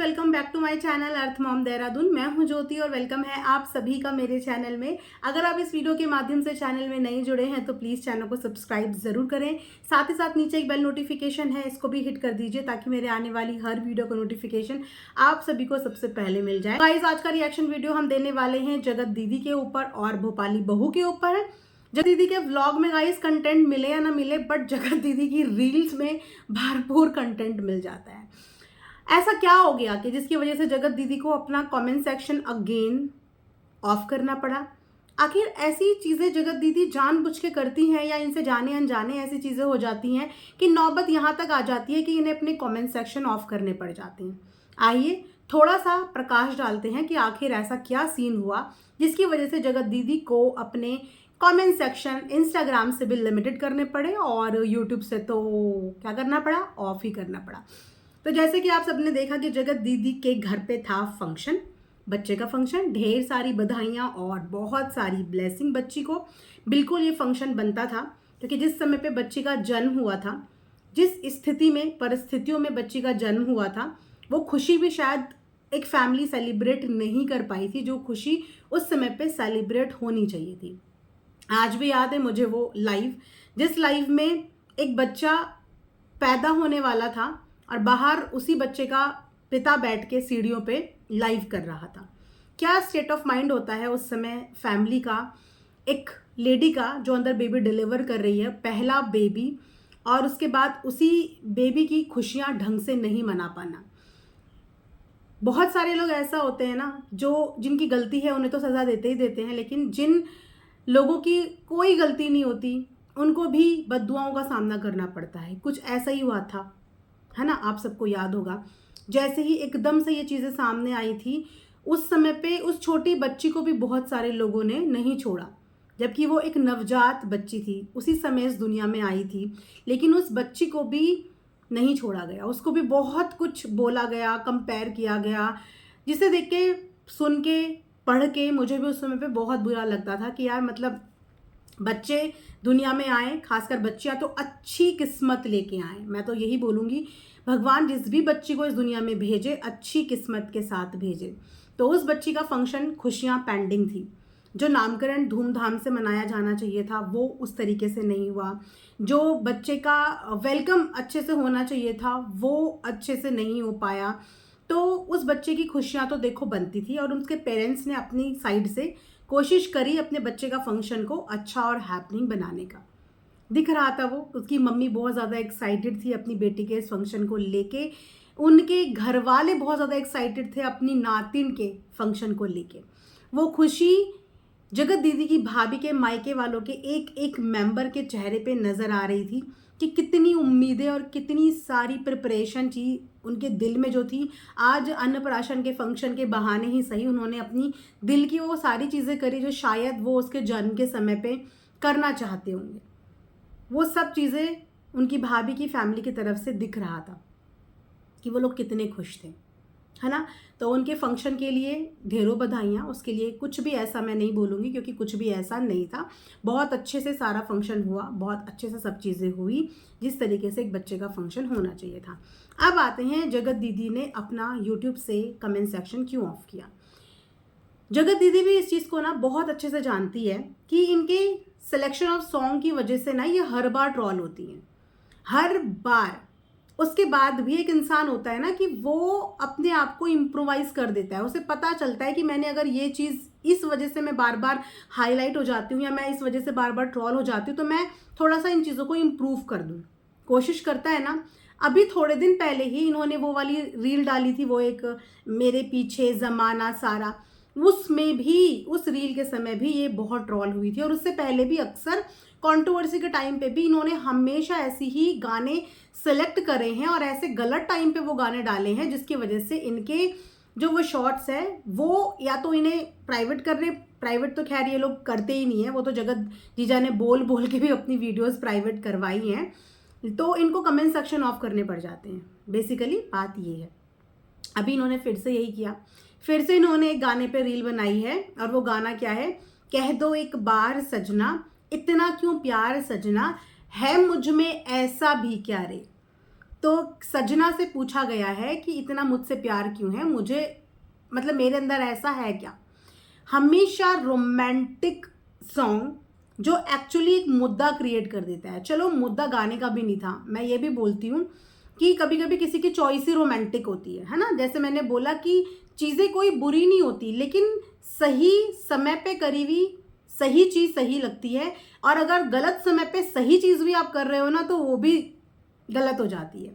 Welcome back to my channel earth mom Dehradun. मैं हूं ज्योति और वेलकम है आप सभी का मेरे चैनल में। अगर आप इस वीडियो के माध्यम से चैनल में नहीं जुड़े हैं तो प्लीज़ चैनल को सब्सक्राइब ज़रूर करें। साथ ही साथ नीचे एक बेल नोटिफिकेशन है, इसको भी हिट कर दीजिए ताकि मेरे आने वाली हर वीडियो का नोटिफिकेशन आप सभी को सबसे पहले मिल जाए। गाइस, आज का रिएक्शन वीडियो हम देने वाले हैं जगत दीदी के ऊपर और भोपाली बहू के ऊपर है। जगत दीदी के व्लॉग में गाइस कंटेंट मिले या ना मिले, बट जगत दीदी की रील्स में भरपूर कंटेंट मिल जाता है। ऐसा क्या हो गया कि जिसकी वजह से जगत दीदी को अपना कमेंट सेक्शन अगेन ऑफ करना पड़ा? आखिर ऐसी चीज़ें जगत दीदी जानबूझ के करती हैं या इनसे जाने अनजाने ऐसी चीज़ें हो जाती हैं कि नौबत यहाँ तक आ जाती है कि इन्हें अपने कमेंट सेक्शन ऑफ करने पड़ जाते हैं। आइए थोड़ा सा प्रकाश डालते हैं कि आखिर ऐसा क्या सीन हुआ जिसकी वजह से जगत दीदी को अपने कमेंट सेक्शन इंस्टाग्राम से भी लिमिटेड करने पड़े और यूट्यूब से तो क्या करना पड़ा, ऑफ ही करना पड़ा। तो जैसे कि आप सबने देखा कि जगत दीदी के घर पे था फंक्शन, बच्चे का फंक्शन, ढेर सारी बधाइयाँ और बहुत सारी ब्लेसिंग बच्ची को। बिल्कुल ये फंक्शन बनता था क्योंकि जिस समय पे बच्ची का जन्म हुआ था, जिस स्थिति में परिस्थितियों में बच्ची का जन्म हुआ था, वो खुशी भी शायद एक फैमिली सेलिब्रेट नहीं कर पाई थी जो खुशी उस समय पे सेलिब्रेट होनी चाहिए थी। आज भी याद है मुझे वो लाइव, जिस लाइव में एक बच्चा पैदा होने वाला था और बाहर उसी बच्चे का पिता बैठ के सीढ़ियों पे लाइव कर रहा था। क्या स्टेट ऑफ माइंड होता है उस समय फैमिली का, एक लेडी का जो अंदर बेबी डिलीवर कर रही है, पहला बेबी, और उसके बाद उसी बेबी की खुशियां ढंग से नहीं मना पाना। बहुत सारे लोग ऐसा होते हैं ना जो जिनकी गलती है उन्हें तो सज़ा देते ही देते हैं, लेकिन जिन लोगों की कोई गलती नहीं होती उनको भी बद्दुआओं का सामना करना पड़ता है। कुछ ऐसा ही हुआ था, है ना, आप सबको याद होगा। जैसे ही एकदम से ये चीज़ें सामने आई थी, उस समय पे उस छोटी बच्ची को भी बहुत सारे लोगों ने नहीं छोड़ा, जबकि वो एक नवजात बच्ची थी, उसी समय इस दुनिया में आई थी, लेकिन उस बच्ची को भी नहीं छोड़ा गया। उसको भी बहुत कुछ बोला गया, कंपेयर किया गया, जिसे देख के, सुन के, पढ़ के मुझे भी उस समय पे बहुत बुरा लगता था कि यार मतलब बच्चे दुनिया में आए, खासकर बच्चियां तो अच्छी किस्मत लेके आए। मैं तो यही बोलूँगी, भगवान जिस भी बच्ची को इस दुनिया में भेजे अच्छी किस्मत के साथ भेजे। तो उस बच्ची का फंक्शन, खुशियां पेंडिंग थी। जो नामकरण धूमधाम से मनाया जाना चाहिए था वो उस तरीके से नहीं हुआ। जो बच्चे का वेलकम अच्छे से होना चाहिए था वो अच्छे से नहीं हो पाया। तो उस बच्चे की खुशियां तो देखो बनती थी और उसके पेरेंट्स ने अपनी साइड से कोशिश करी अपने बच्चे का फंक्शन को अच्छा और हैपनिंग बनाने का। दिख रहा था वो, उसकी मम्मी बहुत ज़्यादा एक्साइटेड थी अपनी बेटी के इस फंक्शन को लेके, उनके घर वाले बहुत ज़्यादा एक्साइटेड थे अपनी नातिन के फंक्शन को लेके। वो खुशी जगत दीदी की भाभी के मायके वालों के एक एक मेंबर के चेहरे पे नज़र आ रही थी कि कितनी उम्मीदें और कितनी सारी प्रिपरेशन थी उनके दिल में जो थी। आज अन्नप्राशन के फंक्शन के बहाने ही सही उन्होंने अपनी दिल की वो सारी चीज़ें करी जो शायद वो उसके जन्म के समय पे करना चाहते होंगे। वो सब चीज़ें उनकी भाभी की फैमिली की तरफ से दिख रहा था कि वो लोग कितने खुश थे, है ना। तो उनके फंक्शन के लिए ढेरों बधाइयाँ। उसके लिए कुछ भी ऐसा मैं नहीं बोलूँगी क्योंकि कुछ भी ऐसा नहीं था। बहुत अच्छे से सारा फंक्शन हुआ, बहुत अच्छे से सब चीज़ें हुई जिस तरीके से एक बच्चे का फंक्शन होना चाहिए था। अब आते हैं जगत दीदी ने अपना यूट्यूब से कमेंट सेक्शन क्यों ऑफ किया। जगत दीदी भी इस चीज़ को ना बहुत अच्छे से जानती है कि इनके सिलेक्शन ऑफ सॉन्ग की वजह से ना ये हर बार ट्रॉल होती हैं, हर बार। उसके बाद भी एक इंसान होता है ना कि वो अपने आप को इम्प्रोवाइज कर देता है। उसे पता चलता है कि मैंने अगर ये चीज़ इस वजह से मैं बार बार हाईलाइट हो जाती हूँ या मैं इस वजह से बार बार ट्रॉल हो जाती हूँ तो मैं थोड़ा सा इन चीज़ों को इम्प्रूव कर दूँ, कोशिश करता है ना। अभी थोड़े दिन पहले ही इन्होंने वो वाली रील डाली थी, वो एक मेरे पीछे ज़माना सारा, उसमें भी उस रील के समय भी ये बहुत ट्रॉल हुई थी। और उससे पहले भी अक्सर कंट्रोवर्सी के टाइम पे भी इन्होंने हमेशा ऐसी ही गाने सेलेक्ट करे हैं और ऐसे गलत टाइम पे वो गाने डाले हैं जिसकी वजह से इनके जो वो शॉर्ट्स है वो या तो इन्हें प्राइवेट कर रहे, प्राइवेट तो खैर ये लोग करते ही नहीं है, वो तो जगत जीजा ने बोल बोल के भी अपनी वीडियोस प्राइवेट करवाई हैं, तो इनको कमेंट सेक्शन ऑफ करने पड़ जाते हैं। बेसिकली बात ये है। अभी इन्होंने फिर से यही किया, फिर से इन्होंने एक गाने पे रील बनाई है और वो गाना क्या है, कह दो एक बार सजना इतना क्यों प्यार सजना है मुझ में ऐसा भी क्या रे। तो सजना से पूछा गया है कि इतना मुझसे प्यार क्यों है, मुझे मतलब मेरे अंदर ऐसा है क्या। हमेशा रोमांटिक सॉन्ग जो एक्चुअली एक मुद्दा क्रिएट कर देता है, चलो मुद्दा गाने का भी नहीं था, मैं ये भी बोलती हूँ कि कभी कभी किसी की चॉइस ही रोमांटिक होती है ना। जैसे मैंने बोला कि चीज़ें कोई बुरी नहीं होती, लेकिन सही समय पे करी हुई सही चीज़ सही लगती है, और अगर गलत समय पे सही चीज़ भी आप कर रहे हो ना तो वो भी गलत हो जाती है।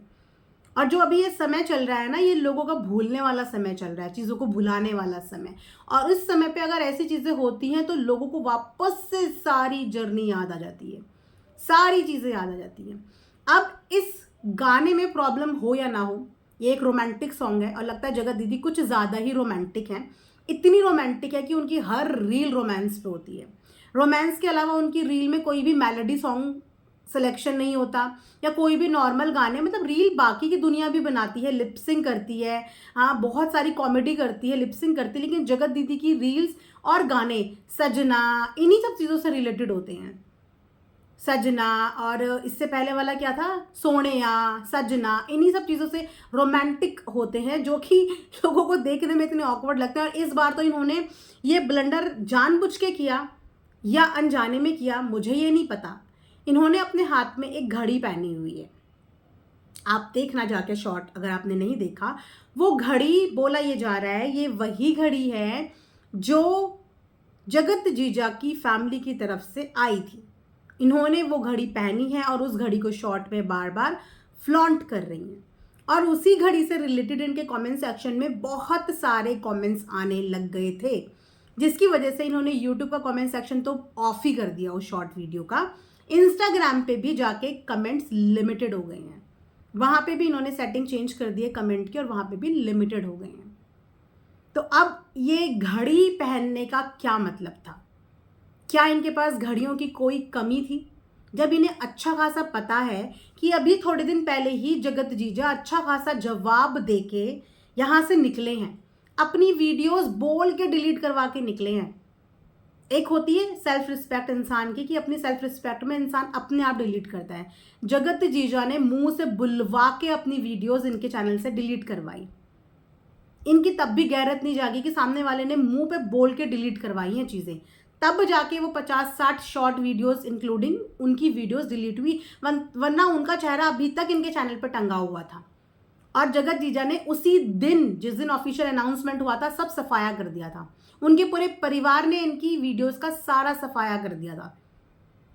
और जो अभी ये समय चल रहा है ना, ये लोगों का भूलने वाला समय चल रहा है, चीज़ों को भुलाने वाला समय। और इस समय पे अगर ऐसी चीज़ें होती हैं तो लोगों को वापस से सारी जर्नी याद आ जाती है, सारी चीज़ें याद आ जाती हैं। अब इस गाने में प्रॉब्लम हो या ना हो, ये एक रोमांटिक सॉन्ग है और लगता है जगत दीदी कुछ ज़्यादा ही रोमांटिक हैं। इतनी रोमांटिक है कि उनकी हर रील रोमांस पे होती है। रोमांस के अलावा उनकी रील में कोई भी मेलोडी सॉन्ग सिलेक्शन नहीं होता, या कोई भी नॉर्मल गाने, मतलब रील बाकी की दुनिया भी बनाती है, लिपसिंग करती है, हाँ बहुत सारी कॉमेडी करती है, लिपसिंग करती है, लेकिन जगत दीदी की रील्स और गाने सजना इन्हीं सब चीज़ों से रिलेटेड होते हैं। सजना, और इससे पहले वाला क्या था, सोनिया, सजना, इन्हीं सब चीज़ों से रोमांटिक होते हैं, जो कि लोगों को देखने में इतने ऑकवर्ड लगते हैं। और इस बार तो इन्होंने ये ब्लंडर जानबूझ के किया या अनजाने में किया, मुझे ये नहीं पता। इन्होंने अपने हाथ में एक घड़ी पहनी हुई है, आप देखना जाके शॉर्ट, अगर आपने नहीं देखा। वो घड़ी बोला ये जा रहा है ये वही घड़ी है जो जगत जीजा की फैमिली की तरफ से आई थी। इन्होंने वो घड़ी पहनी है और उस घड़ी को शॉर्ट में बार बार फ्लॉन्ट कर रही हैं। और उसी घड़ी से रिलेटेड इनके कमेंट सेक्शन में बहुत सारे कमेंट्स आने लग गए थे, जिसकी वजह से इन्होंने यूट्यूब का कमेंट सेक्शन तो ऑफ ही कर दिया उस शॉर्ट वीडियो का। इंस्टाग्राम पे भी जाके कमेंट्स लिमिटेड हो गए हैं, वहाँ पे भी इन्होंने सेटिंग चेंज कर दी है कमेंट की, और वहाँ पे भी लिमिटेड हो गए हैं। तो अब ये घड़ी पहनने का क्या मतलब था? क्या इनके पास घड़ियों की कोई कमी थी? जब इन्हें अच्छा खासा पता है कि अभी थोड़े दिन पहले ही जगत जीजा अच्छा खासा जवाब देके यहाँ से निकले हैं, अपनी वीडियोस बोल के डिलीट करवा के निकले हैं। एक होती है सेल्फ रिस्पेक्ट इंसान की, कि अपनी सेल्फ रिस्पेक्ट में इंसान अपने आप डिलीट करता है। जगत जीजा ने मुंह से बुलवा के अपनी वीडियोस इनके चैनल से डिलीट करवाई। इनकी तब भी गैरत नहीं जागी कि सामने वाले ने मुंह पे बोल के डिलीट करवाई हैं चीज़ें, तब जाके वो 50-60 शॉर्ट वीडियोस इंक्लूडिंग उनकी वीडियोस डिलीट हुई, वरना उनका चेहरा अभी तक इनके चैनल पर टंगा हुआ था। और जगत जीजा ने उसी दिन, जिस दिन ऑफिशियल अनाउंसमेंट हुआ था, सब सफाया कर दिया था। उनके पूरे परिवार ने इनकी वीडियोस का सारा सफाया कर दिया था,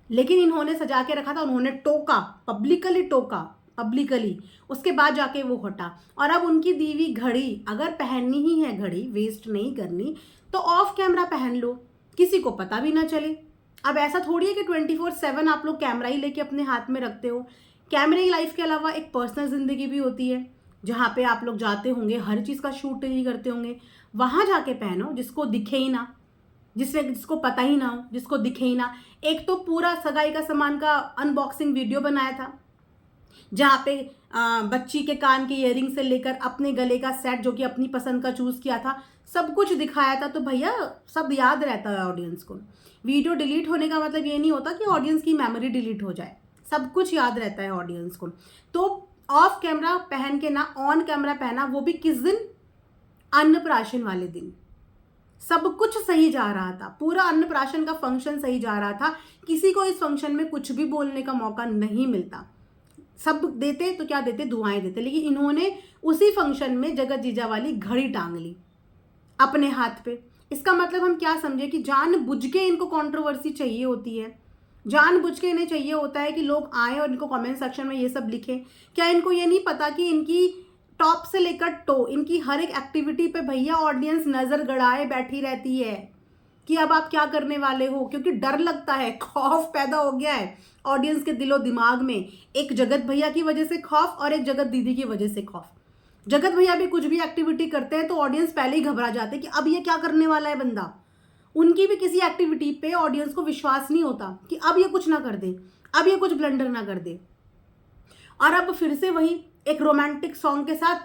लेकिन इन्होंने सजा के रखा था, उन्होंने टोका, पब्लिकली टोका, पब्लिकली। उसके बाद जाके वो हटा। और अब उनकी दी हुई घड़ी, अगर पहननी ही है घड़ी, वेस्ट नहीं करनी, तो ऑफ कैमरा पहन लो, किसी को पता भी ना चले। अब ऐसा थोड़ी है कि 24/7 आप लोग कैमरा ही लेके अपने हाथ में रखते हो। कैमरे की लाइफ के अलावा एक पर्सनल ज़िंदगी भी होती है, जहाँ पे आप लोग जाते होंगे, हर चीज़ का शूट नहीं करते होंगे, वहाँ जाके पहनो जिसको दिखे ही ना, जिसको पता ही ना हो, जिसको दिखे ही ना। एक तो पूरा सगाई का सामान का अनबॉक्सिंग वीडियो बनाया था, जहाँ पे बच्ची के कान के इयरिंग से लेकर अपने गले का सेट जो कि अपनी पसंद का चूज़ किया था, सब कुछ दिखाया था। तो भैया सब याद रहता है ऑडियंस को। वीडियो डिलीट होने का मतलब ये नहीं होता कि ऑडियंस की मेमोरी डिलीट हो जाए, सब कुछ याद रहता है ऑडियंस को। तो ऑफ कैमरा पहन के ना ऑन कैमरा पहना, वो भी किस दिन, अन्नप्राशन वाले दिन। सब कुछ सही जा रहा था, पूरा अन्नप्राशन का फंक्शन सही जा रहा था, किसी को इस फंक्शन में कुछ भी बोलने का मौका नहीं मिलता। सब देते तो क्या देते, दुआएं देते, लेकिन इन्होंने उसी फंक्शन में जगत जीजा वाली घड़ी टांग ली अपने हाथ पे। इसका मतलब हम क्या समझे कि जानबूझ के इनको कंट्रोवर्सी चाहिए होती है, जानबूझ के इन्हें चाहिए होता है कि लोग आए और इनको कमेंट सेक्शन में ये सब लिखें। क्या इनको ये नहीं पता कि इनकी टॉप से लेकर टो, इनकी हर एक एक्टिविटी पे भैया ऑडियंस नज़र गड़ाए बैठी रहती है कि अब आप क्या करने वाले हो, क्योंकि डर लगता है, खौफ पैदा हो गया है ऑडियंस के दिलो दिमाग में। एक जगत भैया की वजह से खौफ और एक जगत दीदी की वजह से खौफ। जगत भैया भी कुछ भी एक्टिविटी करते हैं तो ऑडियंस पहले ही घबरा जाते हैं कि अब ये क्या करने वाला है बंदा। उनकी भी किसी एक्टिविटी पे ऑडियंस को विश्वास नहीं होता कि अब ये कुछ ना कर दे, अब ये कुछ ब्लंडर ना कर दे। और अब फिर से वही एक रोमांटिक सॉन्ग के साथ,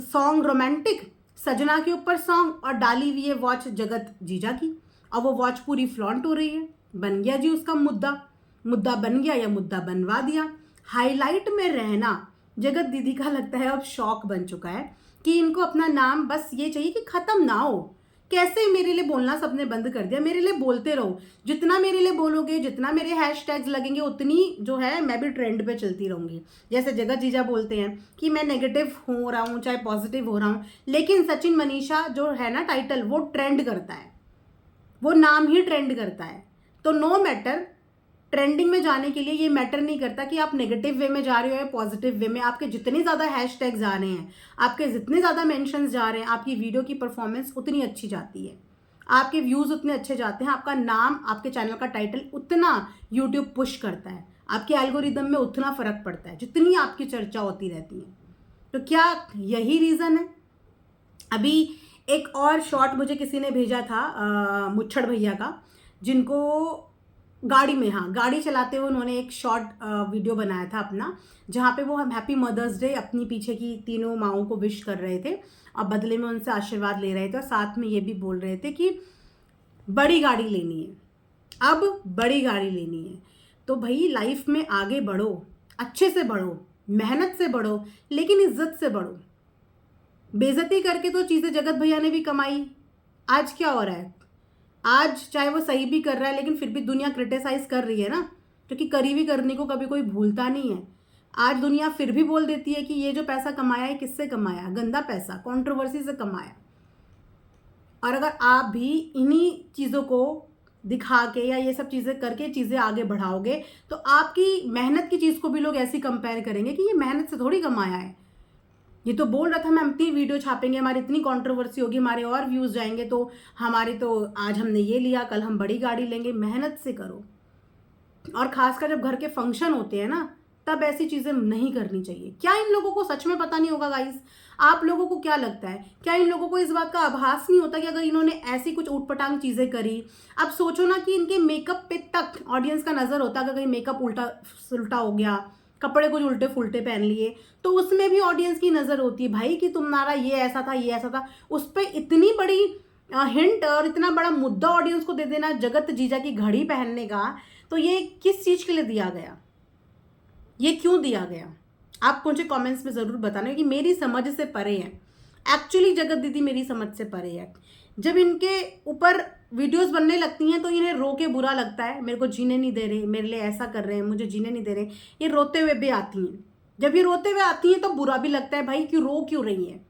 सॉन्ग रोमांटिक, सजना के ऊपर सॉन्ग, और डाली हुई है वॉच जगत जीजा की, और वो वॉच पूरी फ्लॉन्ट हो रही है। बन गया जी उसका मुद्दा, मुद्दा बन गया या मुद्दा बनवा दिया। हाईलाइट में रहना जगत दीदी का लगता है अब शौक बन चुका है कि इनको अपना नाम बस ये चाहिए कि खत्म ना हो। कैसे मेरे लिए बोलना सबने बंद कर दिया, मेरे लिए बोलते रहो, जितना मेरे लिए बोलोगे, जितना मेरे हैशटैग्स लगेंगे, उतनी जो है मैं भी ट्रेंड पे चलती रहूंगी। जैसे जगत जीजा बोलते हैं कि मैं नेगेटिव हो रहा हूँ चाहे पॉजिटिव हो रहा हूँ, लेकिन सचिन मनीषा जो है ना टाइटल, वो ट्रेंड करता है, वो नाम ही ट्रेंड करता है। तो नो मैटर, ट्रेंडिंग में जाने के लिए ये मैटर नहीं करता कि आप नेगेटिव वे में जा रहे हो या पॉजिटिव वे में। आपके जितने ज़्यादा हैशटैग जा रहे हैं, आपके जितने ज़्यादा मेंशंस जा रहे हैं, आपकी वीडियो की परफॉर्मेंस उतनी अच्छी जाती है, आपके व्यूज़ उतने अच्छे जाते हैं, आपका नाम, आपके चैनल का टाइटल उतना यूट्यूब पुश करता है, आपके एल्गोरिदम में उतना फ़र्क पड़ता है जितनी आपकी चर्चा होती रहती है। तो क्या यही रीज़न है? अभी एक और शॉर्ट मुझे किसी ने भेजा था मुच्छड़ भैया का, जिनको गाड़ी में, हाँ, गाड़ी चलाते हुए उन्होंने एक शॉर्ट वीडियो बनाया था अपना, जहाँ पे वो हम हैप्पी मदर्स डे अपनी पीछे की तीनों माओं को विश कर रहे थे और बदले में उनसे आशीर्वाद ले रहे थे, और साथ में ये भी बोल रहे थे कि बड़ी गाड़ी लेनी है, अब बड़ी गाड़ी लेनी है। तो भाई लाइफ में आगे बढ़ो, अच्छे से बढ़ो, मेहनत से बढ़ो, लेकिन इज्जत से बढ़ो। बेइज्जती करके तो चीज़ें जगत भैया ने भी कमाई। आज क्या हो रहा है? आज चाहे वो सही भी कर रहा है, लेकिन फिर भी दुनिया क्रिटिसाइज कर रही है ना, क्योंकि करीबी करने को कभी कोई भूलता नहीं है। आज दुनिया फिर भी बोल देती है कि ये जो पैसा कमाया है किससे कमाया, गंदा पैसा, कंट्रोवर्सी से कमाया। और अगर आप भी इन्हीं चीज़ों को दिखा के या ये सब चीज़ें करके चीज़ें आगे बढ़ाओगे, तो आपकी मेहनत की चीज़ को भी लोग ऐसी कंपेयर करेंगे कि ये मेहनत से थोड़ी कमाया है। ये तो बोल रहा था मैं अपनी वीडियो छापेंगे, हमारी इतनी कंट्रोवर्सी होगी, हमारे और व्यूज़ जाएंगे, तो हमारे तो आज हमने ये लिया, कल हम बड़ी गाड़ी लेंगे। मेहनत से करो, और खासकर जब घर के फंक्शन होते हैं ना, तब ऐसी चीज़ें नहीं करनी चाहिए। क्या इन लोगों को सच में पता नहीं होगा गाइस? आप लोगों को क्या लगता है, क्या इन लोगों को इस बात का आभास नहीं होता कि अगर इन्होंने ऐसी कुछ ऊटपटांग चीज़ें करी, अब सोचो ना कि इनके मेकअप पे तक ऑडियंस का नज़र होता, अगर कहीं मेकअप उल्टा सुलटा हो गया, कपड़े कुछ उल्टे फुलटे पहन लिए, तो उसमें भी ऑडियंस की नज़र होती है भाई कि तुम्हारा ये ऐसा था, ये ऐसा था। उस पर इतनी बड़ी हिंट और इतना बड़ा मुद्दा ऑडियंस को दे देना जगत जीजा की घड़ी पहनने का, तो ये किस चीज़ के लिए दिया गया, ये क्यों दिया गया? आप मुझे कमेंट्स में ज़रूर बताना, कि मेरी समझ से परे है। एक्चुअली जगत दीदी मेरी समझ से परे है। जब इनके ऊपर वीडियोस बनने लगती हैं तो इन्हें रो के बुरा लगता है, मेरे को जीने नहीं दे रहे, मेरे लिए ऐसा कर रहे हैं, मुझे जीने नहीं दे रहे। ये रोते हुए भी आती हैं। जब ये रोते हुए आती हैं तो बुरा भी लगता है, भाई क्यों रो क्यों रही हैं?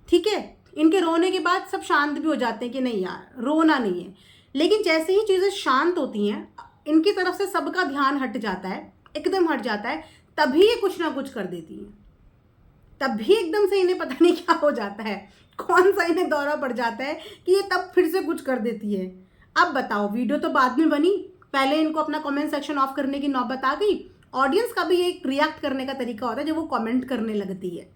ठीक है, इनके रोने के बाद सब शांत भी हो जाते हैं कि नहीं यार रोना नहीं है। लेकिन जैसे ही चीज़ें शांत होती हैं, इनकी तरफ से सबका ध्यान हट जाता है, एकदम हट जाता है, तभी ये कुछ ना कुछ कर देती हैं। तभी एकदम से इन्हें पता नहीं क्या हो जाता है, कौन सा इन्हें दौरा पड़ जाता है कि ये तब फिर से कुछ कर देती है। अब बताओ, वीडियो तो बाद में बनी, पहले इनको अपना कमेंट सेक्शन ऑफ करने की नौबत आ गई। ऑडियंस का भी एक रिएक्ट करने का तरीका होता है, जब वो कमेंट करने लगती है,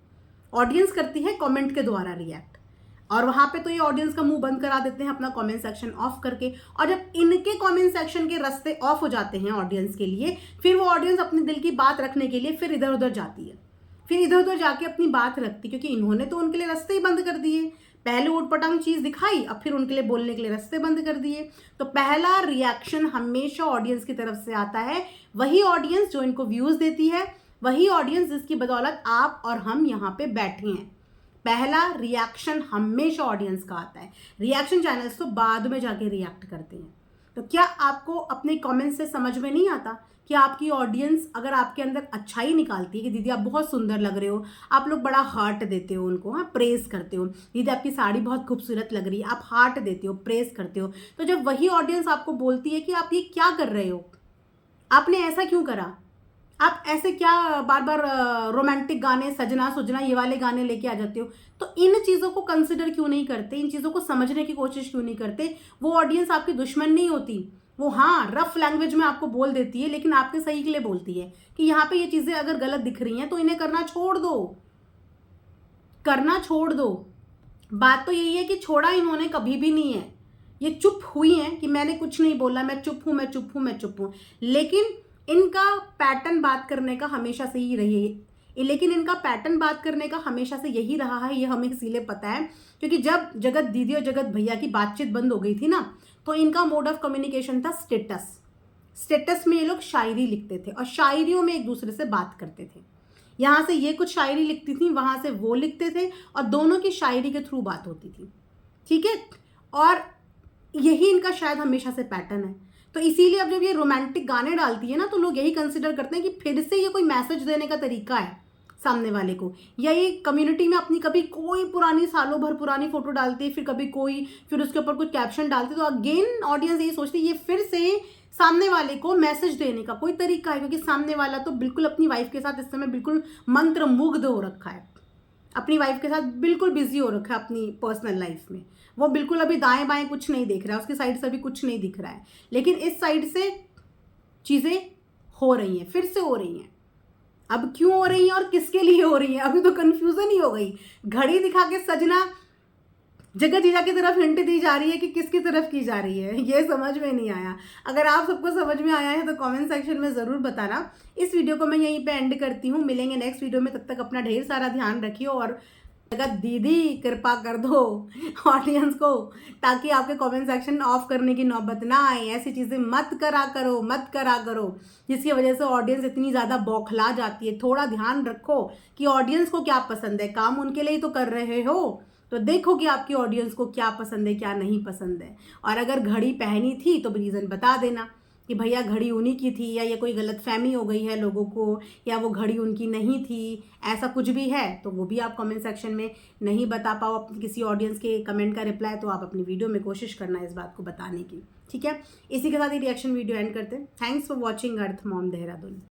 ऑडियंस करती है कमेंट के द्वारा रिएक्ट, और वहाँ पे तो ये ऑडियंस का मुंह बंद करा देते हैं अपना कमेंट सेक्शन ऑफ करके। और जब इनके कमेंट सेक्शन के रास्ते ऑफ हो जाते हैं ऑडियंस के लिए, फिर वो ऑडियंस अपने दिल की बात रखने के लिए फिर इधर उधर जाती है, फिर इधर उधर जाके अपनी बात रखती, क्योंकि इन्होंने तो उनके लिए रास्ते ही बंद कर दिए। पहले उटपटांग चीज़ दिखाई, अब फिर उनके लिए बोलने के लिए रास्ते बंद कर दिए। तो पहला रिएक्शन हमेशा ऑडियंस की तरफ से आता है, वही ऑडियंस जो इनको व्यूज़ देती है, वही ऑडियंस जिसकी बदौलत आप और हम यहाँ पे बैठे हैं। पहला रिएक्शन हमेशा ऑडियंस का आता है। रिएक्शन चैनल्स तो बाद में जाके रिएक्ट करते हैं। तो क्या आपको अपने कमेंट्स से समझ में नहीं आता कि आपकी ऑडियंस अगर आपके अंदर अच्छाई निकालती है कि दीदी आप बहुत सुंदर लग रहे हो, आप लोग बड़ा हार्ट देते हो उनको, हाँ, प्रेस करते हो, दीदी आपकी साड़ी बहुत खूबसूरत लग रही है, आप हार्ट देते हो, प्रेस करते हो, तो जब वही ऑडियंस आपको बोलती है कि आप ये क्या कर रहे हो, आपने ऐसा क्यों करा, आप ऐसे क्या बार बार रोमांटिक गाने, सजना सुजना ये वाले गाने लेके आ जाते हो, तो इन चीज़ों को कंसिडर क्यों नहीं करते, इन चीज़ों को समझने की कोशिश क्यों नहीं करते? वो ऑडियंस आपकी दुश्मन नहीं होती, वो हाँ रफ लैंग्वेज में आपको बोल देती है, लेकिन आपके सही के लिए बोलती है कि यहाँ पे ये चीज़ें अगर गलत दिख रही हैं तो इन्हें करना छोड़ दो, करना छोड़ दो। बात तो यही है कि छोड़ा इन्होंने कभी भी नहीं है, ये चुप हुई हैं कि मैंने कुछ नहीं बोला, मैं चुप हूँ, मैं चुप हूँ, मैं चुप हूँ। लेकिन इनका पैटर्न बात करने का हमेशा से ही रही है, लेकिन इनका पैटर्न बात करने का हमेशा से यही रहा है, ये हमें इसीलिए पता है क्योंकि जब जगत दीदी और जगत भैया की बातचीत बंद हो गई थी ना, तो इनका मोड ऑफ कम्युनिकेशन था स्टेटस। स्टेटस में ये लोग शायरी लिखते थे और शायरियों में एक दूसरे से बात करते थे। यहाँ से ये कुछ शायरी लिखती थी, वहाँ से वो लिखते थे और दोनों की शायरी के थ्रू बात होती थी, ठीक है। और यही इनका शायद हमेशा से पैटर्न है। तो इसीलिए अब जब ये रोमांटिक गाने डालती है ना, तो लोग यही कंसिडर करते हैं कि फिर से ये कोई मैसेज देने का तरीका है सामने वाले को, या ये कम्युनिटी में अपनी कभी कोई पुरानी सालों भर पुरानी फोटो डालती है, फिर कभी कोई, फिर उसके ऊपर कुछ कैप्शन डालती है, तो अगेन ऑडियंस यही सोचती है ये फिर से सामने वाले को मैसेज देने का कोई तरीका है, क्योंकि सामने वाला तो बिल्कुल अपनी वाइफ के साथ इस समय बिल्कुल मंत्रमुग्ध हो रखा है, अपनी वाइफ के साथ बिल्कुल बिजी हो रखा है अपनी पर्सनल लाइफ में। वो बिल्कुल अभी दाएं बाएं कुछ नहीं देख रहा है, उसकी साइड से अभी कुछ नहीं दिख रहा है, लेकिन इस साइड से चीज़ें हो रही हैं, फिर से हो रही हैं। अब क्यों हो रही हैं और किसके लिए हो रही हैं, अभी तो कंफ्यूजन ही हो गई। घड़ी दिखा के सजना जगह जीजा की तरफ हिंट दी जा रही है कि किसकी तरफ की जा रही है, ये समझ में नहीं आया। अगर आप सबको समझ में आया है तो कमेंट सेक्शन में ज़रूर बताना। इस वीडियो को मैं यहीं पे एंड करती हूँ, मिलेंगे नेक्स्ट वीडियो में, तब तक अपना ढेर सारा ध्यान रखिए और अगर दीदी कृपा कर दो ऑडियंस को, ताकि आपके कमेंट सेक्शन ऑफ करने की नौबत ना आए। ऐसी चीज़ें मत करा करो जिसकी वजह से ऑडियंस इतनी ज़्यादा बौखला जाती है। थोड़ा ध्यान रखो कि ऑडियंस को क्या पसंद है, काम उनके लिए ही तो कर रहे हो, तो देखो कि आपकी ऑडियंस को क्या पसंद है क्या नहीं पसंद है। और अगर घड़ी पहनी थी तो रीज़न बता देना कि भैया घड़ी उन्हीं की थी, या ये कोई गलतफहमी हो गई है लोगों को, या वो घड़ी उनकी नहीं थी, ऐसा कुछ भी है तो वो भी आप कमेंट सेक्शन में नहीं बता पाओ किसी ऑडियंस के कमेंट का रिप्लाई, तो आप अपनी वीडियो में कोशिश करना इस बात को बताने की, ठीक है। इसी के साथ ही रिएक्शन वीडियो एंड करते हैं। Thanks for watching earth mom Dehradun.